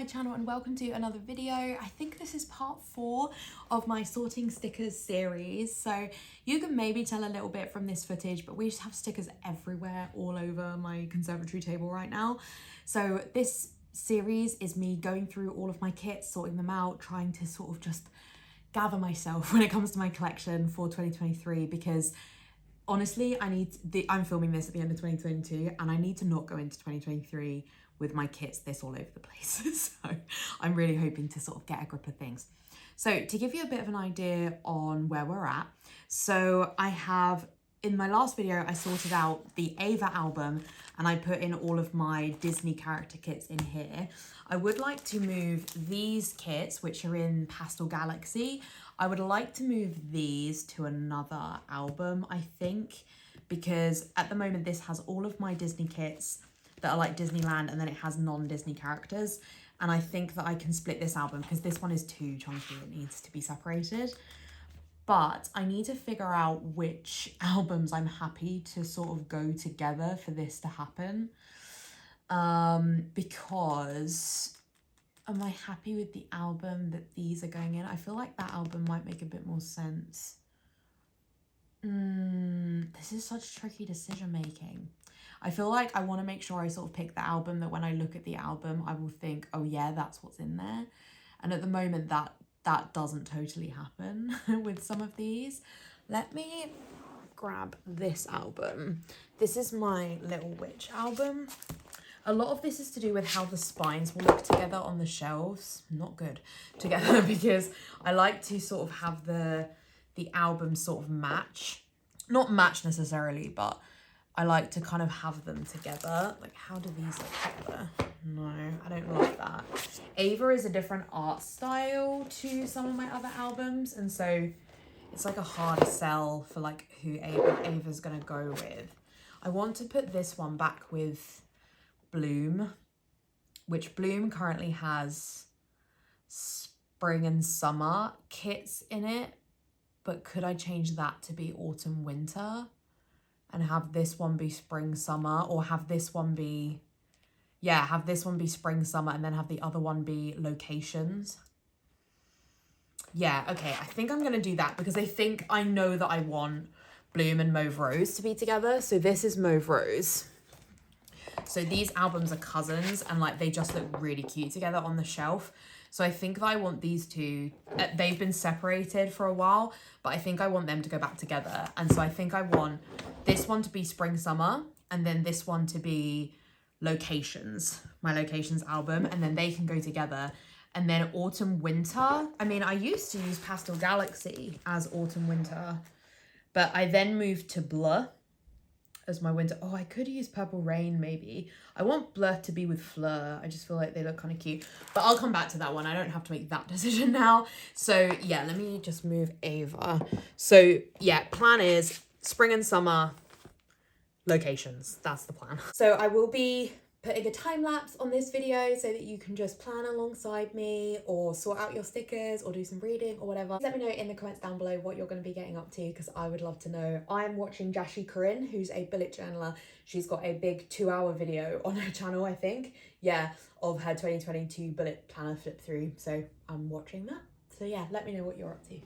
my channel and welcome to another video. I think this is part 4 of my sorting stickers series. So you can maybe tell a little bit from this footage, but we just have stickers everywhere all over my conservatory table right now. So this series is me going through all of my kits, sorting them out, trying to sort of just gather myself when it comes to my collection for 2023, because honestly, I'm filming this at the end of 2022 and I need to not go into 2023 with my kits this all over the place. So I'm really hoping to sort of get a grip of things. So to give you a bit of an idea on where we're at, so I have, in my last video, I sorted out the Ava album and I put in all of my Disney character kits in here. I would like to move these kits, which are in Pastel Galaxy. I would like to move these to another album, I think, because at the moment this has all of my Disney kits that are like Disneyland, and then it has non-Disney characters. And I think that I can split this album because this one is too chunky, it needs to be separated. But I need to figure out which albums I'm happy to sort of go together for this to happen. Because am I happy with the album that these are going in? I feel like that album might make a bit more sense. This is such tricky decision making. I feel like I want to make sure I sort of pick the album that when I look at the album, I will think, oh yeah, that's what's in there. And at the moment that doesn't totally happen with some of these. Let me grab this album. This is my Little Witch album. A lot of this is to do with how the spines will look together on the shelves. Not good together because I like to sort of have the album sort of match. Not match necessarily, but I like to kind of have them together. Like, how do these look together? No, I don't like that. Ava is a different art style to some of my other albums, and so it's like a harder sell for like who Ava's gonna go with. I want to put this one back with Bloom, which Bloom currently has spring and summer kits in it, but could I change that to be autumn winter and have this one be spring summer, or have this one be, yeah, have this one be spring summer and then have the other one be locations? Yeah, okay, I think I'm gonna do that because I know that I want Bloom and Mauve Rose to be together. So this is Mauve Rose. So these albums are cousins and like they just look really cute together on the shelf. So I think that I want these two, they've been separated for a while, but I think I want them to go back together. And so I think I want this one to be spring summer and then this one to be locations, my locations album, and then they can go together. And then autumn winter, I mean, I used to use Pastel Galaxy as autumn winter, but I then moved to Blur as my winter. Oh, I could use Purple Rain maybe. I want Blur to be with Fleur. I just feel like they look kind of cute, but I'll come back to that one. I don't have to make that decision now. So yeah, let me just move Ava. So yeah, plan is spring and summer locations. That's the plan. So I will be putting a time lapse on this video so that you can just plan alongside me or sort out your stickers or do some reading or whatever. Let me know in the comments down below what you're going to be getting up to because I would love to know. I'm watching Jashi Corinne, who's a bullet journaler. She's got a big 2-hour video on her channel, I think. Yeah, of her 2022 bullet planner flip through. So I'm watching that. So yeah, let me know what you're up to.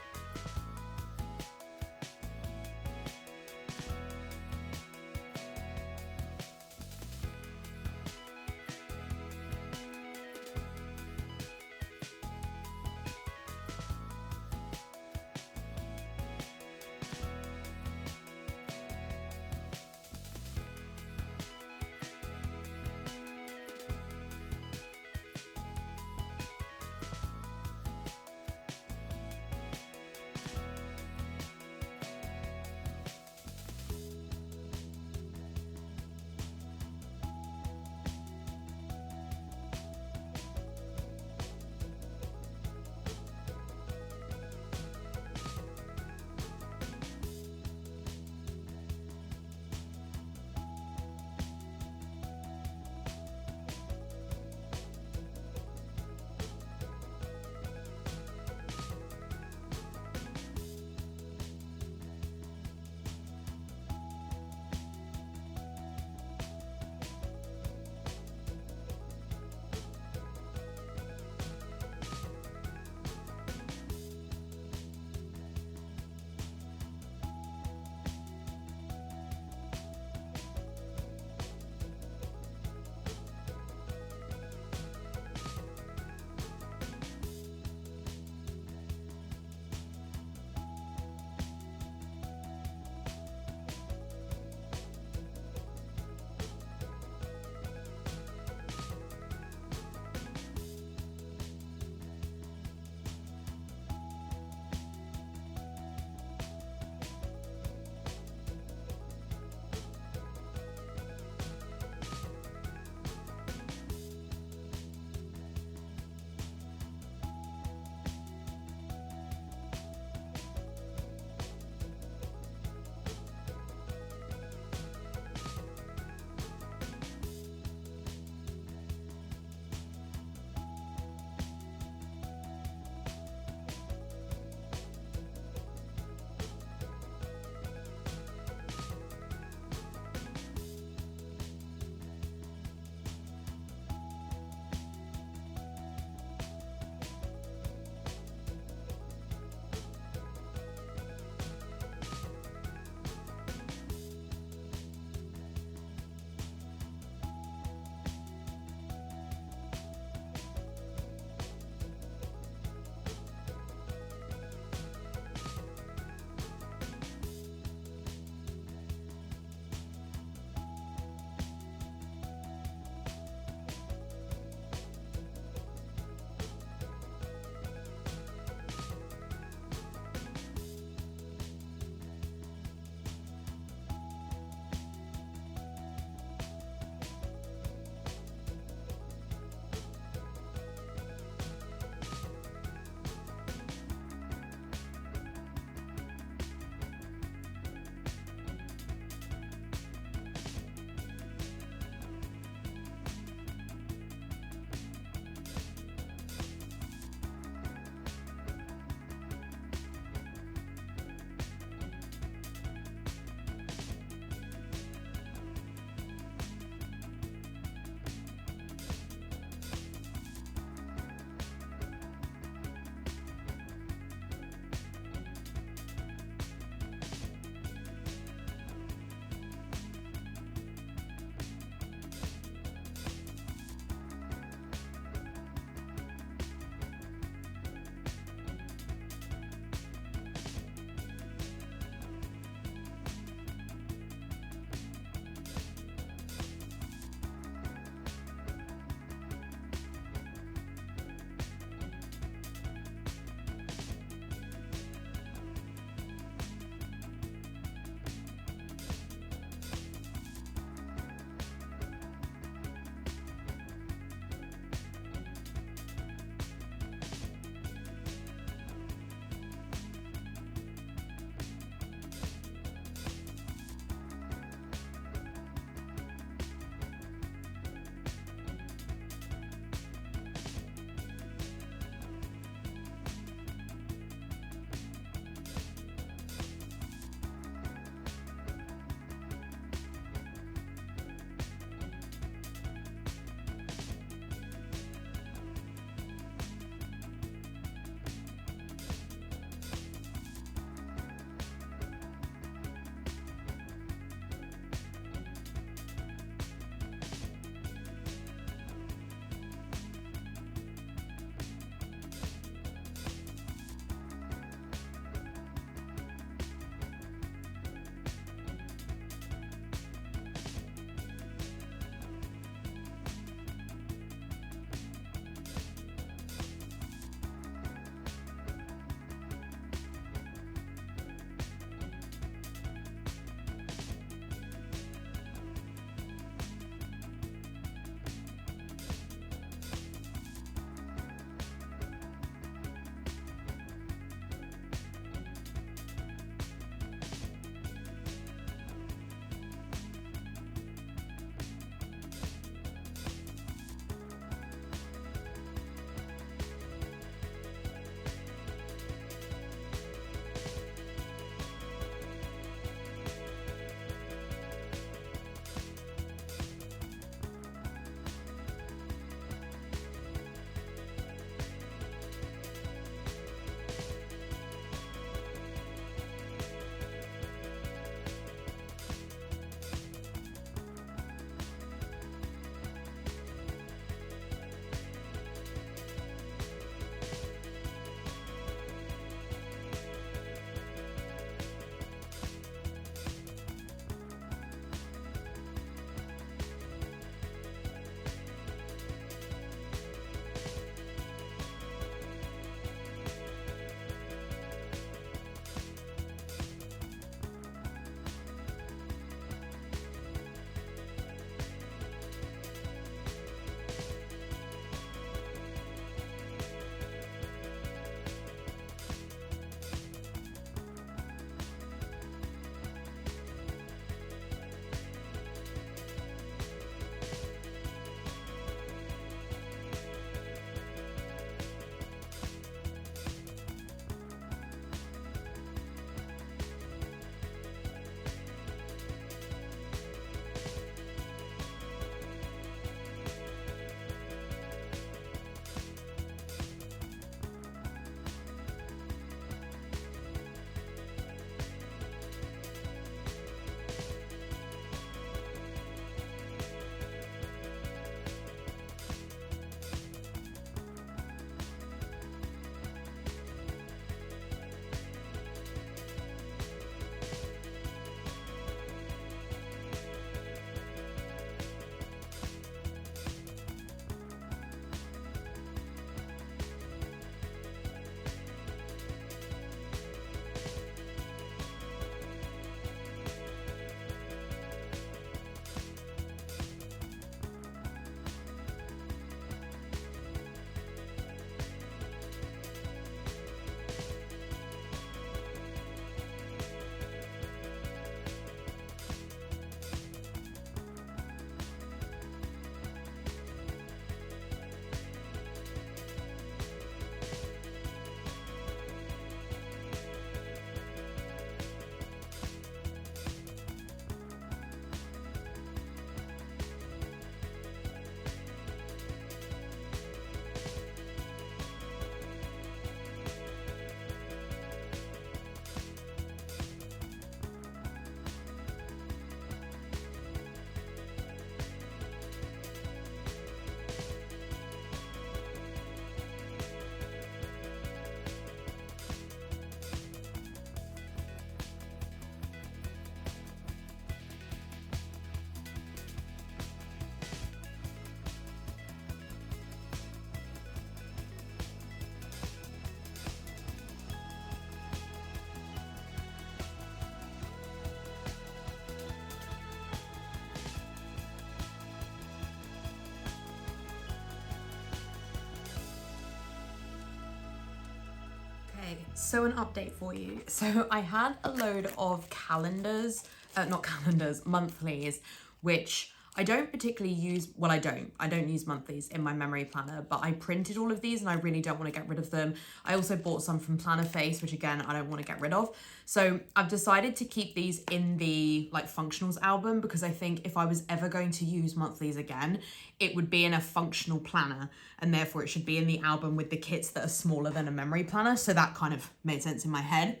Okay, so an update for you. So I had a load of calendars, not calendars, monthlies, which I don't particularly use. Well, I don't use monthlies in my memory planner, but I printed all of these and I really don't want to get rid of them. I also bought some from Planner Face, which again, I don't want to get rid of. So I've decided to keep these in the like functionals album, because I think if I was ever going to use monthlies again, it would be in a functional planner, and therefore it should be in the album with the kits that are smaller than a memory planner. So that kind of made sense in my head.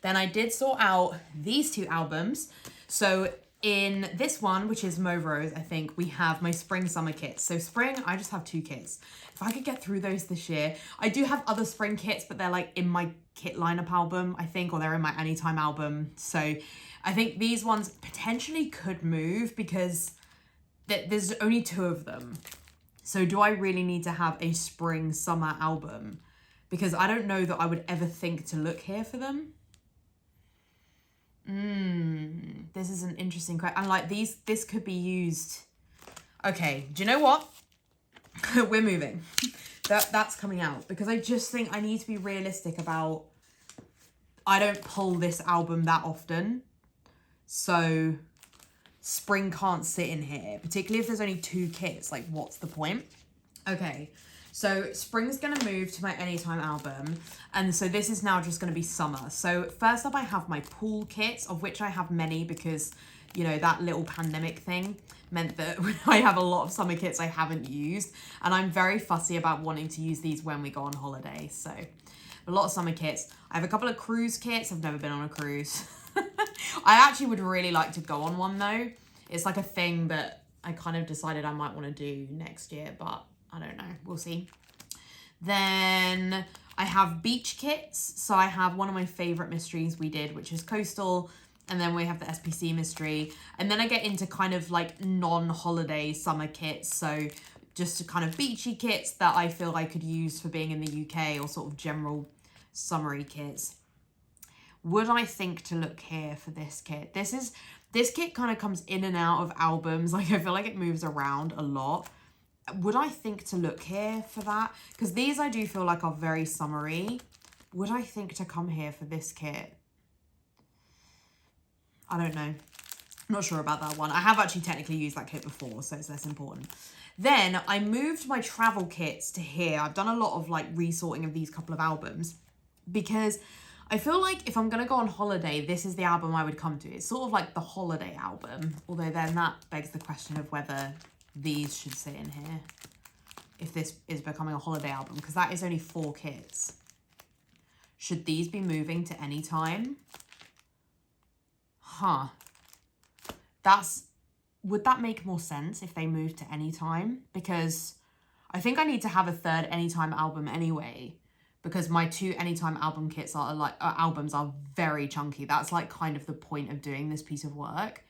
Then I did sort out these two albums. So in this one, which is Mauve Rose, I think we have my spring summer kits. So spring, I just have 2 kits. If I could get through those this year. I do have other spring kits, but they're like in my kit lineup album, I think, or they're in my anytime album. So I think these ones potentially could move because there's only 2 of them. So do I really need to have a spring summer album? Because I don't know that I would ever think to look here for them. This is an interesting question. And like this could be used. Okay, do you know what? We're moving. That's coming out, because I just think I need to be realistic about, I don't pull this album that often. So spring can't sit in here, particularly if there's only 2 kits. Like, what's the point? Okay. So spring's going to move to my anytime album. And so this is now just going to be summer. So first up, I have my pool kits, of which I have many because, you know, that little pandemic thing meant that I have a lot of summer kits I haven't used. And I'm very fussy about wanting to use these when we go on holiday. So a lot of summer kits. I have a couple of cruise kits. I've never been on a cruise. I actually would really like to go on one though. It's like a thing that I kind of decided I might want to do next year, but I don't know. We'll see. Then I have beach kits. So I have one of my favorite mysteries we did, which is Coastal. And then we have the SPC mystery. And then I get into kind of like non-holiday summer kits. So just kind of beachy kits that I feel I could use for being in the UK, or sort of general summery kits. Would I think to look here for this kit? This kit kind of comes in and out of albums. Like, I feel like it moves around a lot. Would I think to look here for that? Because these I do feel like are very summery. Would I think to come here for this kit? I don't know. I'm not sure about that one. I have actually technically used that kit before, so it's less important. Then I moved my travel kits to here. I've done a lot of like resorting of these couple of albums, because I feel like if I'm going to go on holiday, this is the album I would come to. It's sort of like the holiday album. Although then that begs the question of whether these should sit in here if this is becoming a holiday album, because that is only 4 kits. Should these be moving to any time? Huh. Would that make more sense if they moved to any time? Because I think I need to have a 3rd anytime album anyway, because my 2 anytime album kits are like albums are very chunky. That's like kind of the point of doing this piece of work.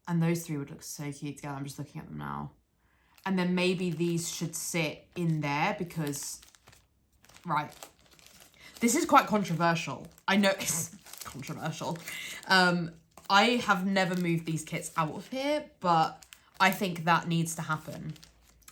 And those 3 would look so cute together. I'm just looking at them now. And then maybe these should sit in there because, right. This is quite controversial. I know it's controversial. I have never moved these kits out of here, but I think that needs to happen.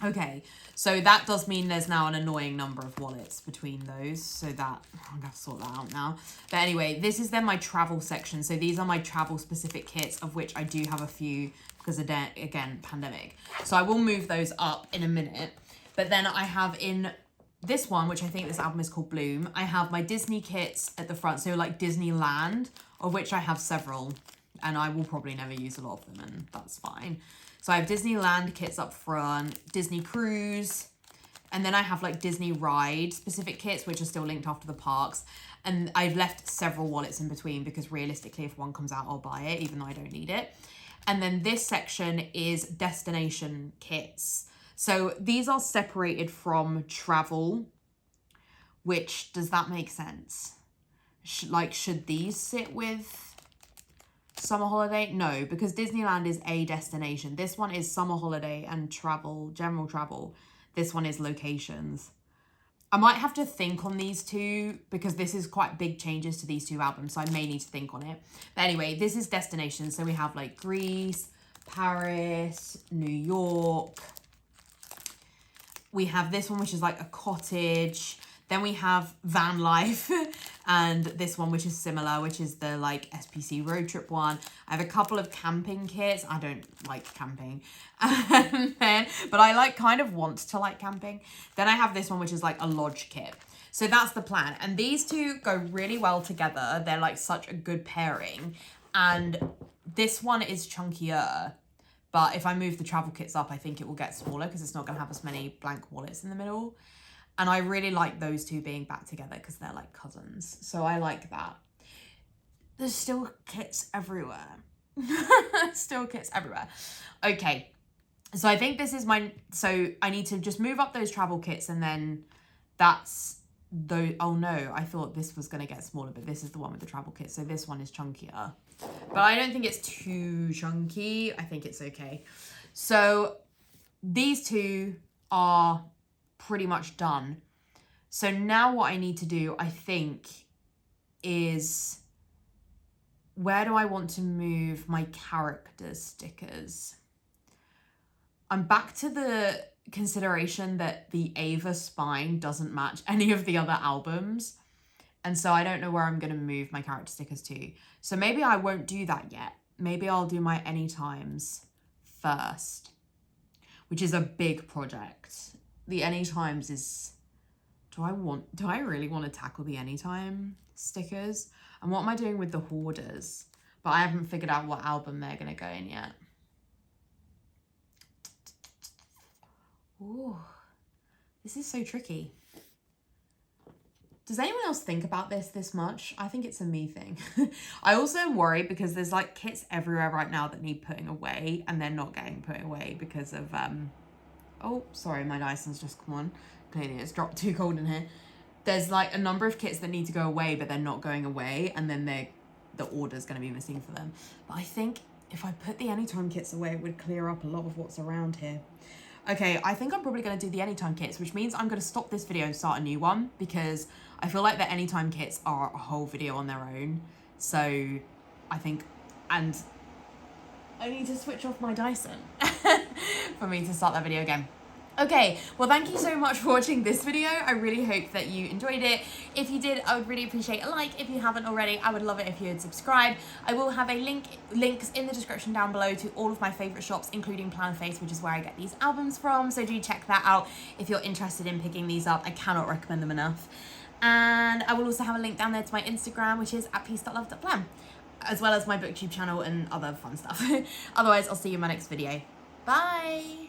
Okay, so that does mean there's now an annoying number of wallets between those, so that I'm gonna have to sort that out now. But anyway, this is then my travel section. So these are my travel specific kits, of which I do have a few because again, pandemic. So I will move those up in a minute. But then I have in this one, which I think this album is called Bloom, I have my Disney kits at the front. So like Disneyland, of which I have several, and I will probably never use a lot of them, and that's fine. So I have Disneyland kits up front, Disney Cruise, and then I have like Disney Ride specific kits, which are still linked after the parks. And I've left several wallets in between because realistically, if one comes out, I'll buy it, even though I don't need it. And then this section is destination kits. So these are separated from travel, which, does that make sense? Should these sit with summer holiday? No, because Disneyland is a destination. This one is summer holiday and travel, general travel. This one is locations. I might have to think on these 2 because this is quite big changes to these 2 albums, so I may need to think on it. But anyway, this is destinations. So we have like Greece, Paris, New York. We have this one, which is like a cottage. Then we have Van Life and this one, which is similar, which is the like SPC road trip one. I have a couple of camping kits. I don't like camping. And then, but I like kind of want to like camping. Then I have this one, which is like a lodge kit. So that's the plan. And these two go really well together. They're like such a good pairing. And this one is chunkier. But if I move the travel kits up, I think it will get smaller because it's not going to have as many blank wallets in the middle. And I really like those two being back together because they're like cousins. So I like that. There's still kits everywhere. Still kits everywhere. Okay. So I think this is so I need to just move up those travel kits and then that's oh no, I thought this was going to get smaller, but this is the one with the travel kit. So this one is chunkier. But I don't think it's too chunky. I think it's okay. So these two are pretty much done. So now what I need to do, I think, is where do I want to move my character stickers? I'm back to the consideration that the Ava spine doesn't match any of the other albums. And so I don't know where I'm going to move my character stickers to. So maybe I won't do that yet. Maybe I'll do my Anytimes first, which is a big project. The Anytimes is, do I really want to tackle the Anytime stickers? And what am I doing with the Hoarders? But I haven't figured out what album they're going to go in yet. Ooh, this is so tricky. Does anyone else think about this much? I think it's a me thing. I also am worried because there's like kits everywhere right now that need putting away and they're not getting put away because of, oh, sorry, my Dyson's just come on. Clearly it's dropped too cold in here. There's like a number of kits that need to go away, but they're not going away. And then the order's going to be missing for them. But I think if I put the Anytime kits away, it would clear up a lot of what's around here. Okay, I think I'm probably going to do the Anytime kits, which means I'm going to stop this video and start a new one because I feel like the Anytime kits are a whole video on their own. So I think, and I need to switch off my Dyson for me to start that video again. Okay, well, thank you so much for watching this video. I really hope that you enjoyed it. If you did, I would really appreciate a like. If you haven't already, I would love it if you would subscribe. I will have a links in the description down below to all of my favorite shops, including Plan Face, which is where I get these albums from. So do check that out if you're interested in picking these up. I cannot recommend them enough. And I will also have a link down there to my Instagram, which is @peace.love.plan, as well as my BookTube channel and other fun stuff. Otherwise, I'll see you in my next video. Bye.